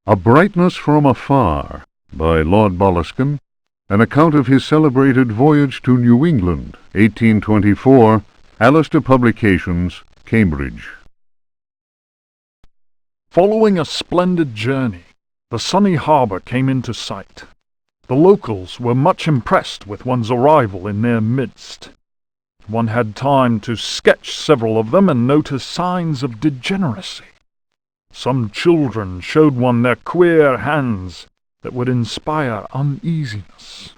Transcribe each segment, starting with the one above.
A Brightness from Afar, by Lord Boleskine, an account of his celebrated voyage to New England, 1824, Alistair Publications, Cambridge. Following a splendid journey, the sunny harbour came into sight. The locals were much impressed with one's arrival in their midst. One had time to sketch several of them and notice signs of degeneracy. Some children showed one their queer hands that would inspire uneasiness.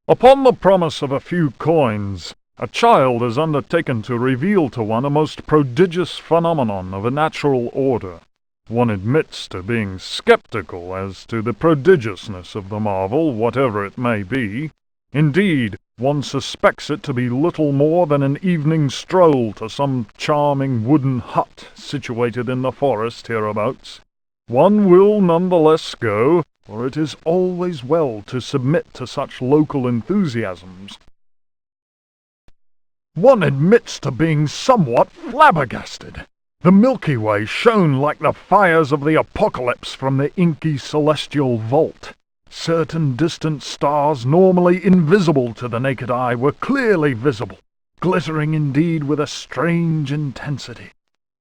Upon the promise of a few coins, a child is undertaken to reveal to one a most prodigious phenomenon of a natural order. One admits to being skeptical as to the prodigiousness of the marvel, whatever it may be. Indeed, one suspects it to be little more than an evening stroll to some charming wooden hut situated in the forest hereabouts. One will nonetheless go, for it is always well to submit to such local enthusiasms. One admits to being somewhat flabbergasted. The Milky Way shone like the fires of the apocalypse from the inky celestial vault. Certain distant stars, normally invisible to the naked eye, were clearly visible, glittering indeed with a strange intensity.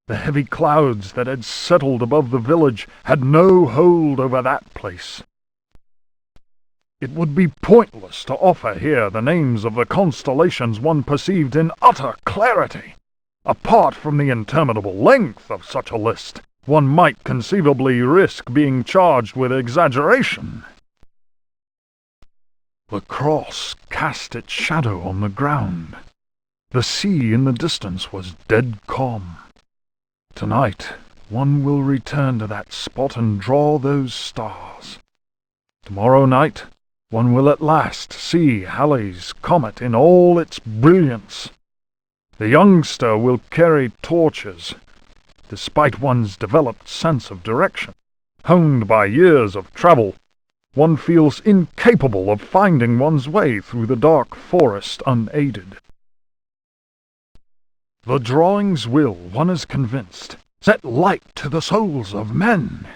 The heavy clouds that had settled above the village had no hold over that place. It would be pointless to offer here the names of the constellations one perceived in utter clarity. Apart from the interminable length of such a list, one might conceivably risk being charged with exaggeration. The cross cast its shadow on the ground. The sea in the distance was dead calm. Tonight, one will return to that spot and draw those stars. Tomorrow night, one will at last see Halley's comet in all its brilliance. The youngster will carry torches, despite one's developed sense of direction. Honed by years of travel, one feels incapable of finding one's way through the dark forest unaided. The drawings will, one is convinced, set light to the souls of men.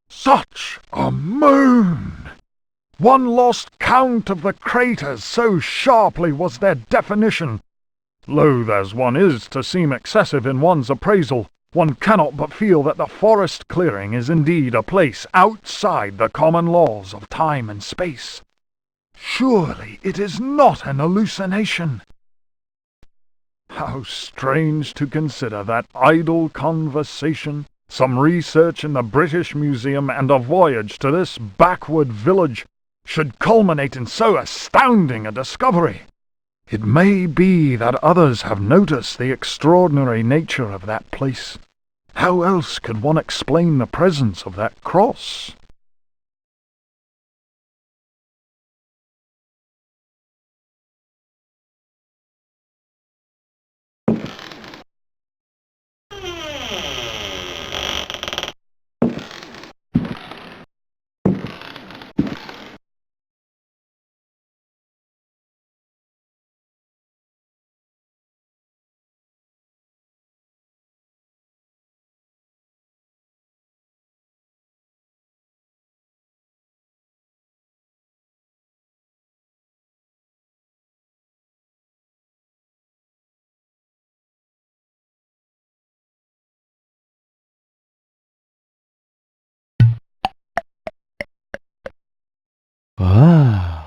Such a moon! One lost count of the craters, so sharply was their definition. Loath as one is to seem excessive in one's appraisal, one cannot but feel that the forest clearing is indeed a place outside the common laws of time and space. Surely it is not an hallucination. How strange to consider that idle conversation, some research in the British Museum, and a voyage to this backward village should culminate in so astounding a discovery. It may be that others have noticed the extraordinary nature of that place. How else could one explain the presence of that cross? Ah.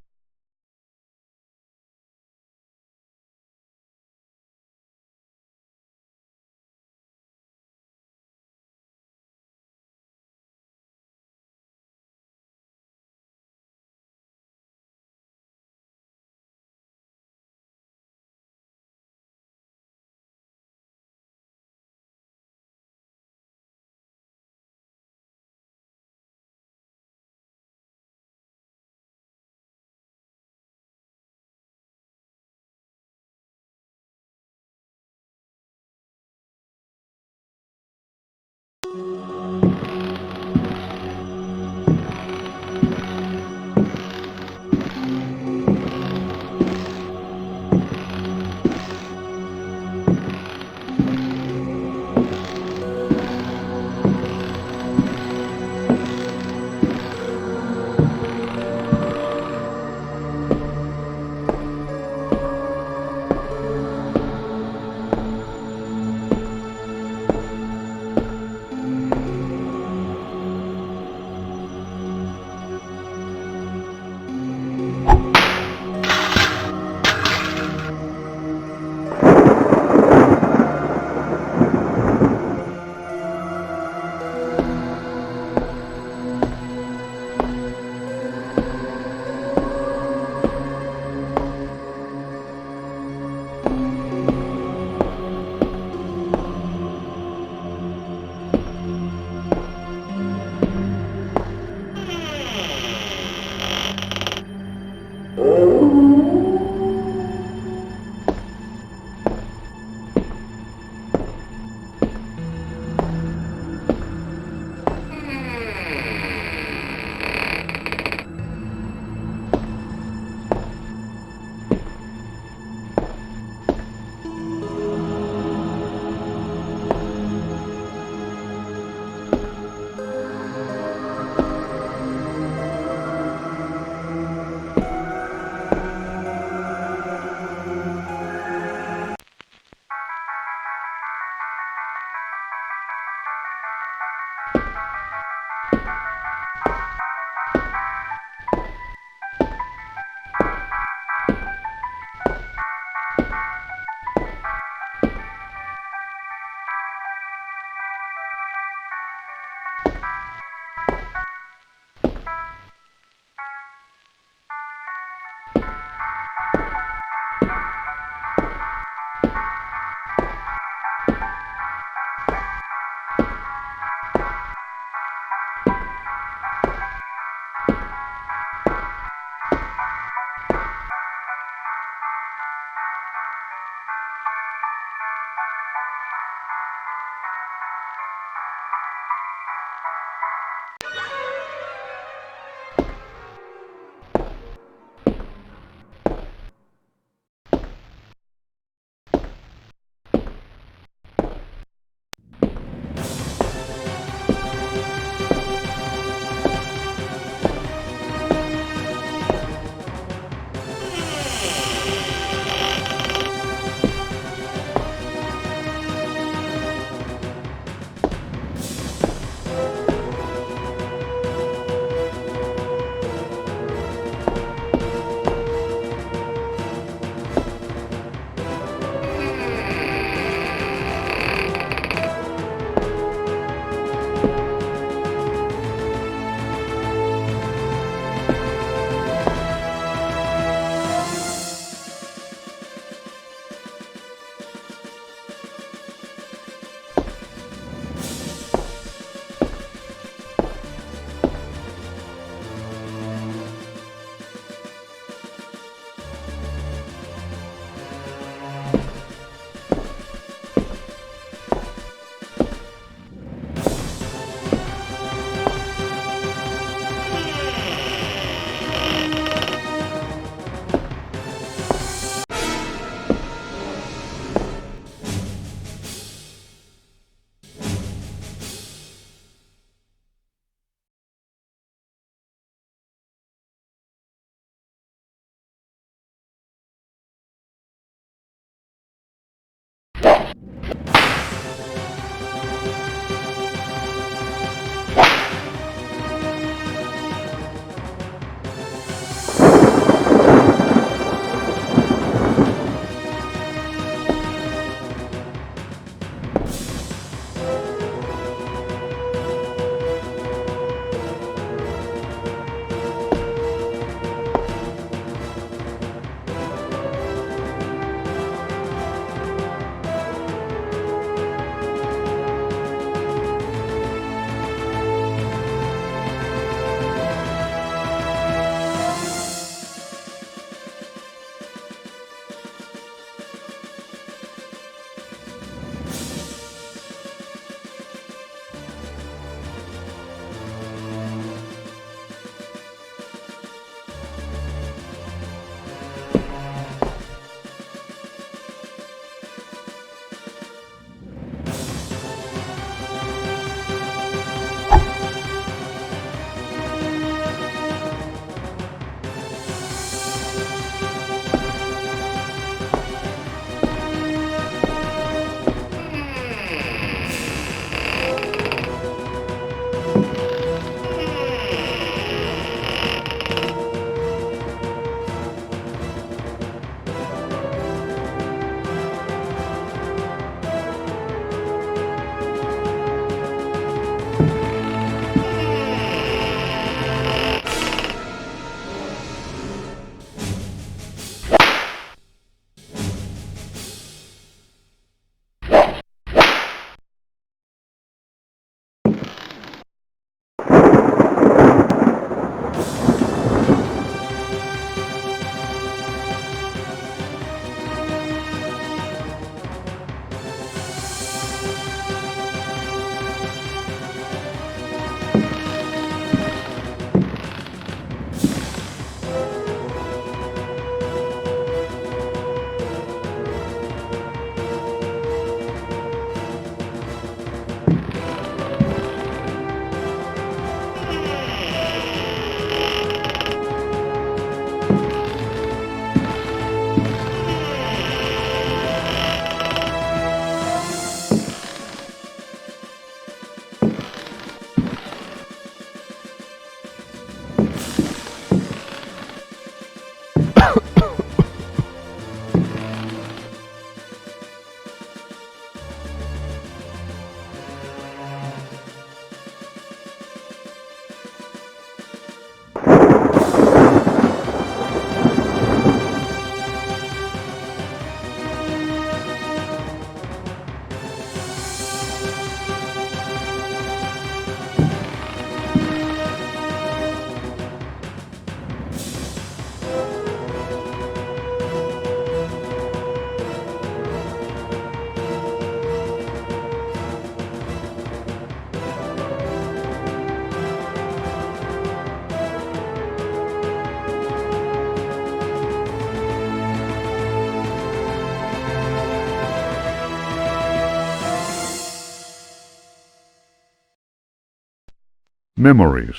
Memories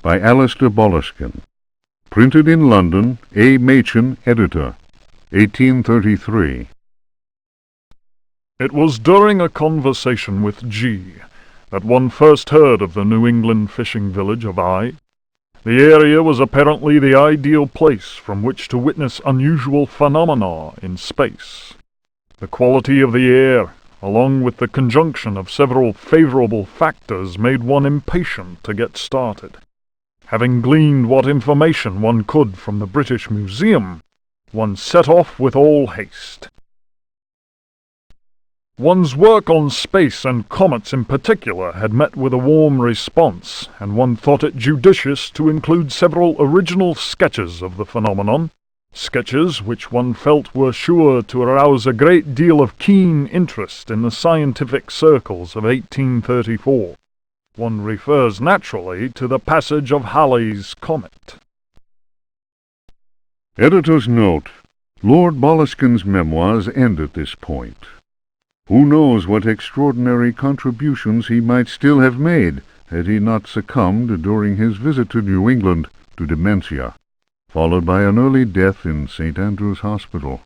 by Alistair Boleskine. Printed in London, A. Machin, editor, 1833. It was during a conversation with G that one first heard of the New England fishing village of I. The area was apparently the ideal place from which to witness unusual phenomena in space. The quality of the air, along with the conjunction of several favorable factors, made one impatient to get started. Having gleaned what information one could from the British Museum, one set off with all haste. One's work on space and comets in particular had met with a warm response, and one thought it judicious to include several original sketches of the phenomenon, sketches which one felt were sure to arouse a great deal of keen interest in the scientific circles of 1834. One refers naturally to the passage of Halley's comet. Editor's note: Lord Boleskine's memoirs end at this point. Who knows what extraordinary contributions he might still have made had he not succumbed during his visit to New England to dementia, followed by an early death in St. Andrew's Hospital.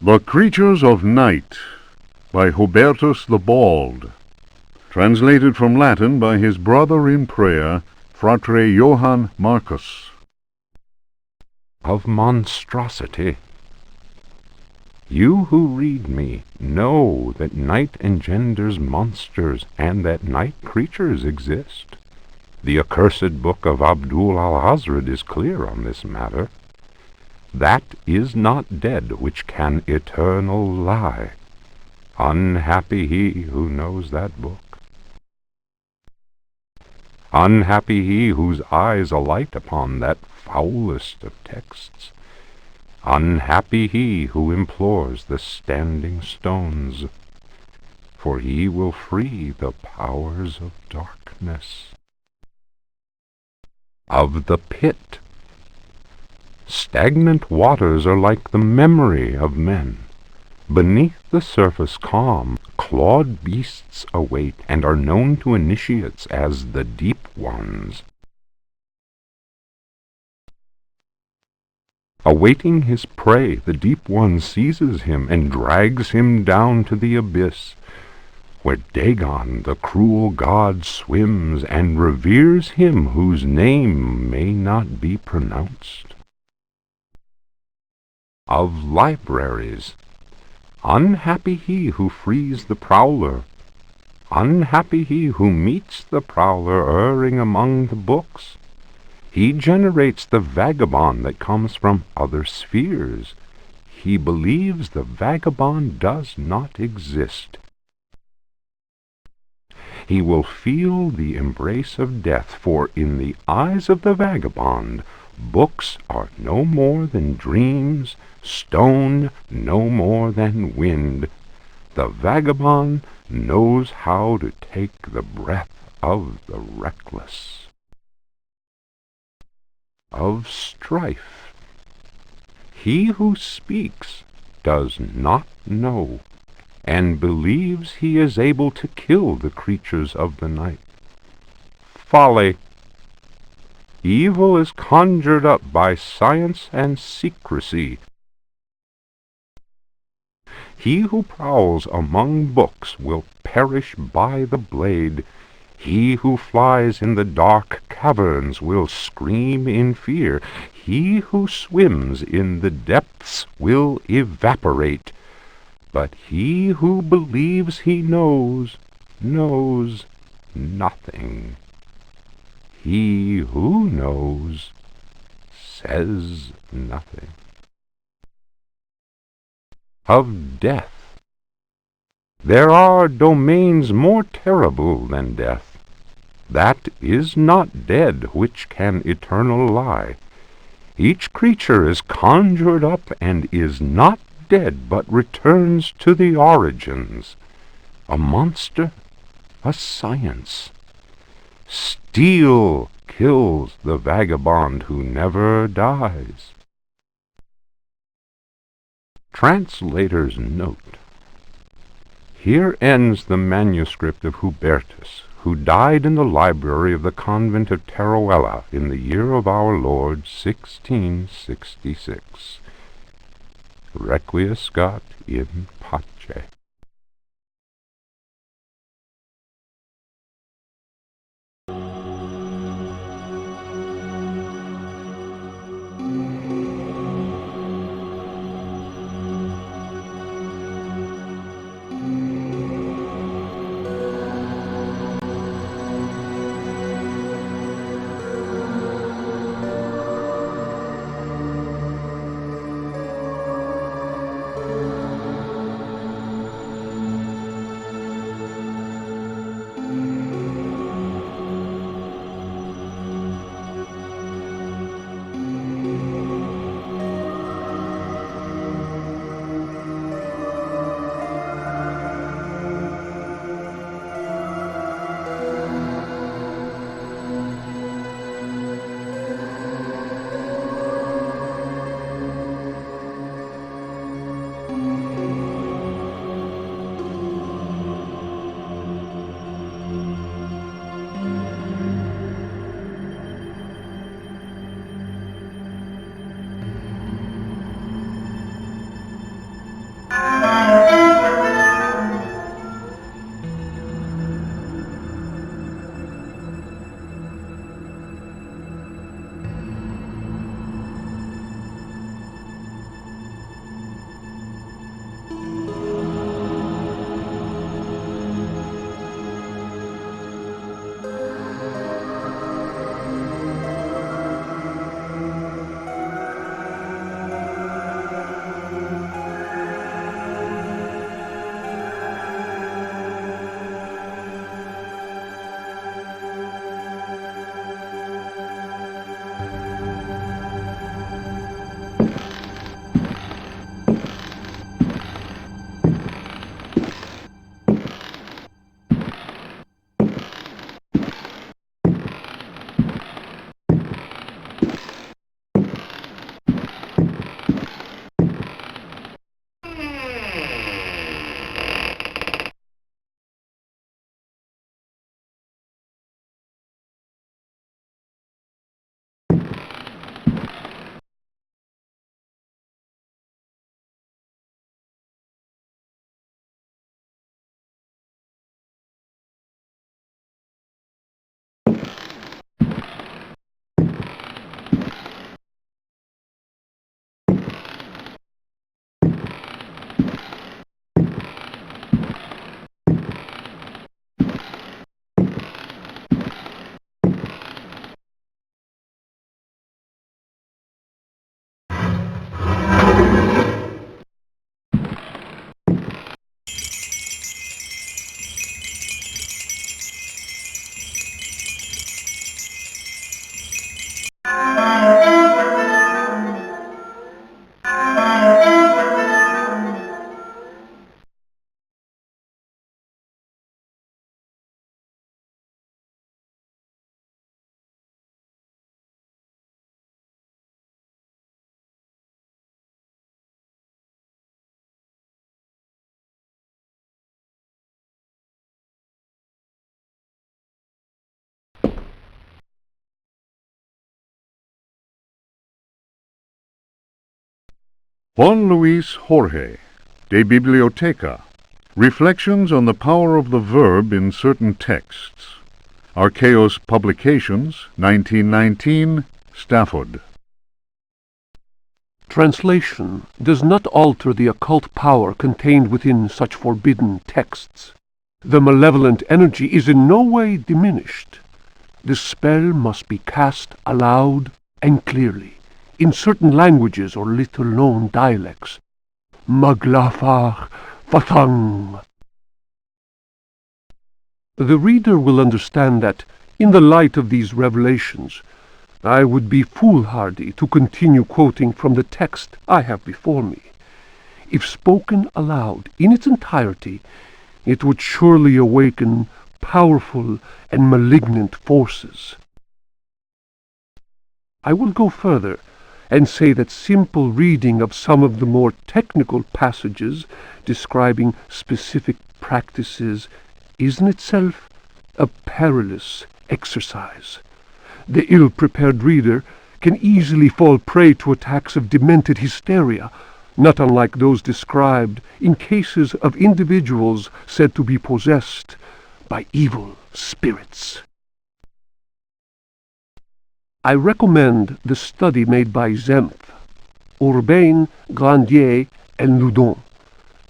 The Creatures of Night by Hubertus the Bald. Translated from Latin by his brother in prayer, Fratre Johann Marcus. Of monstrosity. You who read me know that night engenders monsters, and that night creatures exist. The accursed book of Abdul al-Hazred is clear on this matter. That is not dead which can eternal lie. Unhappy he who knows that book. Unhappy he whose eyes alight upon that foulest of texts. Unhappy he who implores the standing stones, for he will free the powers of darkness. Of the pit. Stagnant waters are like the memory of men. Beneath the surface calm, clawed beasts await, and are known to initiates as the deep ones. Awaiting his prey, the deep one seizes him and drags him down to the abyss, where Dagon, the cruel god, swims and reveres him whose name may not be pronounced. Of libraries. Unhappy he who frees the prowler. Unhappy he who meets the prowler erring among the books. He generates the vagabond that comes from other spheres. He believes the vagabond does not exist. He will feel the embrace of death, for in the eyes of the vagabond, books are no more than dreams, stone no more than wind. The vagabond knows how to take the breath of the reckless. Of strife. He who speaks does not know, and believes he is able to kill the creatures of the night. Folly. Evil is conjured up by science and secrecy. He who prowls among books will perish by the blade. He who flies in the dark caverns will scream in fear. He who swims in the depths will evaporate. But he who believes he knows, knows nothing. He who knows says nothing. Of death. There are domains more terrible than death. That is not dead which can eternal lie. Each creature is conjured up and is not dead, but returns to the origins. A monster, a science. Steel kills the vagabond who never dies. Translator's note. Here ends the manuscript of Hubertus, who died in the library of the convent of Teruel in the year of our Lord 1666. Requiescat in pace. Juan Luis Jorge, De Biblioteca. Reflections on the power of the verb in certain texts. Archaeos Publications, 1919, Stafford. Translation does not alter the occult power contained within such forbidden texts. The malevolent energy is in no way diminished. The spell must be cast aloud and clearly, in certain languages or little-known dialects. Maglafar Fathang. The reader will understand that, in the light of these revelations, I would be foolhardy to continue quoting from the text I have before me. If spoken aloud in its entirety, it would surely awaken powerful and malignant forces. I will go further and say that simple reading of some of the more technical passages describing specific practices is in itself a perilous exercise. The ill-prepared reader can easily fall prey to attacks of demented hysteria, not unlike those described in cases of individuals said to be possessed by evil spirits. I recommend the study made by Zempf, Urbain, Grandier, and Loudon,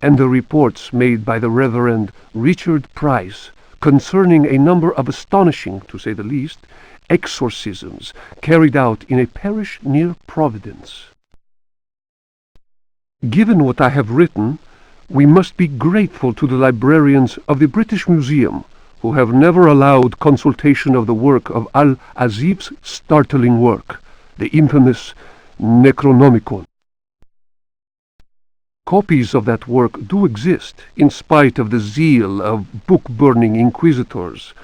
and the reports made by the Reverend Richard Price concerning a number of astonishing, to say the least, exorcisms carried out in a parish near Providence. Given what I have written, we must be grateful to the librarians of the British Museum, who have never allowed consultation of the work of Al-Azif's startling work, the infamous Necronomicon. Copies of that work do exist, in spite of the zeal of book-burning inquisitors.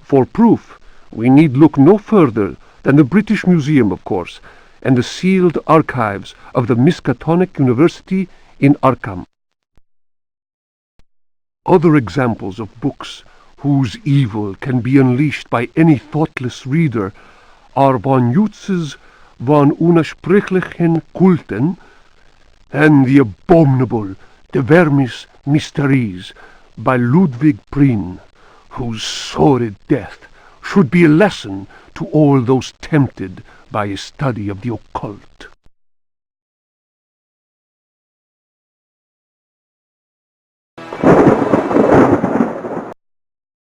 For proof, we need look no further than the British Museum, of course, and the sealed archives of the Miskatonic University in Arkham. Other examples of books whose evil can be unleashed by any thoughtless reader are von Jutz's von Unersprechlichen Kulten and the abominable De Vermis Mysteries by Ludwig Prien, whose sordid death should be a lesson to all those tempted by a study of the occult.